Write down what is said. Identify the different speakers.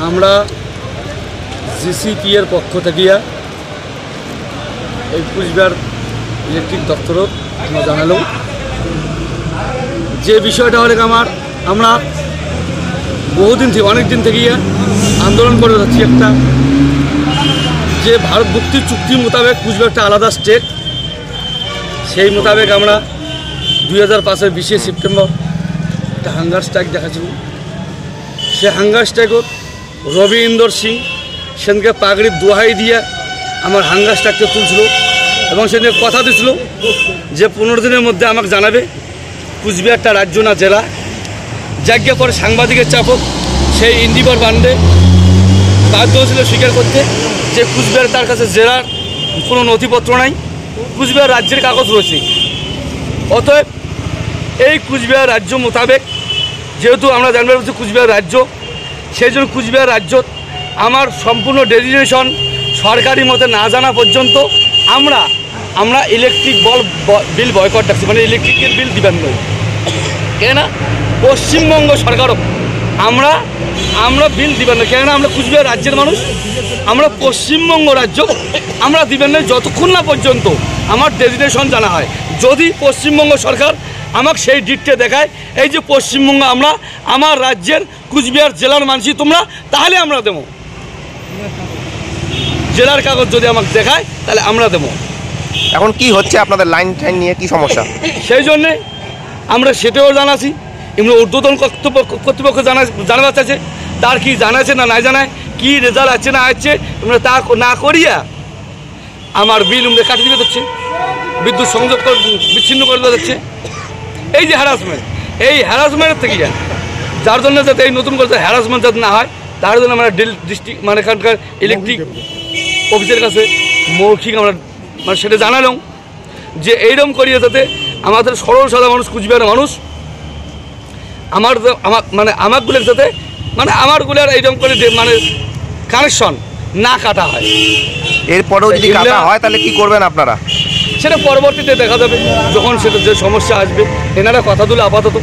Speaker 1: আমরা জিসিপি এর পক্ষ থেকে এই কুচবিহার ইলেকট্রিক দপ্তরত আমরা জানালাম যে বিষয়টা হলে আমরা বহুদিন থেকে অনেক দিন থেকে আন্দোলন করে যাচ্ছি একটা যে ভারত চুক্তি মোতাবেক কুচবিহার একটা আলাদা স্টেট। সেই মোতাবেক আমরা 2005-এর 20শে সেপ্টেম্বর একটা হাঙ্গার স্ট্রাইক দেখাচ্ছিল। সে হাঙ্গার স্ট্রাইকত রবি ইন্দর সিং সেদিনকে পাগড়ির দোহাই দিয়ে আমার হাঙ্গার স্ট্রাইকটা তুলছিল এবং সেদিন কথা দিয়েছিল যে 15 দিনের মধ্যে আমাকে জানাবে কুচবিহারটা রাজ্য না জেলা। যাজ্ঞা পরে সাংবাদিকের চাপক সেই ইন্দিবর বান্ডে বাধ্য হয়েছিল স্বীকার করতে যে কুচবিহার তার কাছে জেলার কোনো নথিপত্র নাই, কুচবিহার রাজ্যের কাগজ রয়েছে। অতএব এই কুচবিহার রাজ্য মোতাবেক যেহেতু আমরা জানতে পারছি কুচবিহার রাজ্য, সেই জন্য কুচবিহার রাজ্য আমার সম্পূর্ণ ডেজিগনেশন সরকারি মতে না জানা পর্যন্ত আমরা ইলেকট্রিক বিল বয়কট রাখছি, মানে ইলেকট্রিকের বিল দিবেন নয়। কেননা পশ্চিমবঙ্গ সরকারও আমরা বিল দিবেন না, কেননা আমরা কুচবিহার রাজ্যের মানুষ, আমরা পশ্চিমবঙ্গ রাজ্য আমরা দিবেন না যতক্ষণ না পর্যন্ত আমার ডেজিগনেশন জানা হয়। যদি পশ্চিমবঙ্গ সরকার আমাকে সেই ডিটটা দেখায় এই যে পশ্চিমবঙ্গ আমার রাজ্যের কুচবিহার জেলার মানুষই তোমরা, তাহলে আমরা দেবো। জেলার কাগজ যদি আমাকে দেখায় তাহলে আমরা দেবো।
Speaker 2: এখন কি হচ্ছে আপনাদের লাইন টাইন নিয়ে কি সমস্যা? সেই
Speaker 1: জন্যে আমরা সেটাও জানাছি, এমনি ঊর্ধ্বতন কর্তৃপক্ষ জানাতে চাইছে তার কি জানাচ্ছে না নাই জানায়, কি রেজাল্ট আছে না আছে, তোমরা তা না করিয়া আমার বিল উমরে কাটি দিতে হচ্ছে, বিদ্যুৎ সংযোগ বিচ্ছিন্ন করে দেওয়া যাচ্ছে। এই যে হ্যারাসমেন্ট, এই হ্যারাসমেন্টের থেকে যার জন্য যাতে এই নতুন করে হ্যারাসমেন্ট যাতে না হয় তার জন্য আমরা ডিস্ট্রিক্ট মানে এখানকার ইলেকট্রিক অফিসের কাছে মৌখিক আমরা মানে সেটা জানালাম যে এইরকম করিয়ে যাতে আমাদের সরল সাদা মানুষ কুচবিহারের মানুষ আমারগুলোর যাতে মানে আমারগুলোর এইরকম করে মানে কানেকশন না কাটা হয়।
Speaker 2: এরপরেও যদি কাটা হয় তাহলে কি করবেন আপনারা?
Speaker 1: সেটা পরবর্তীতে দেখা যাবে যখন সেটা যে সমস্যা আসবে। এনারা কথা তুলে আপাতত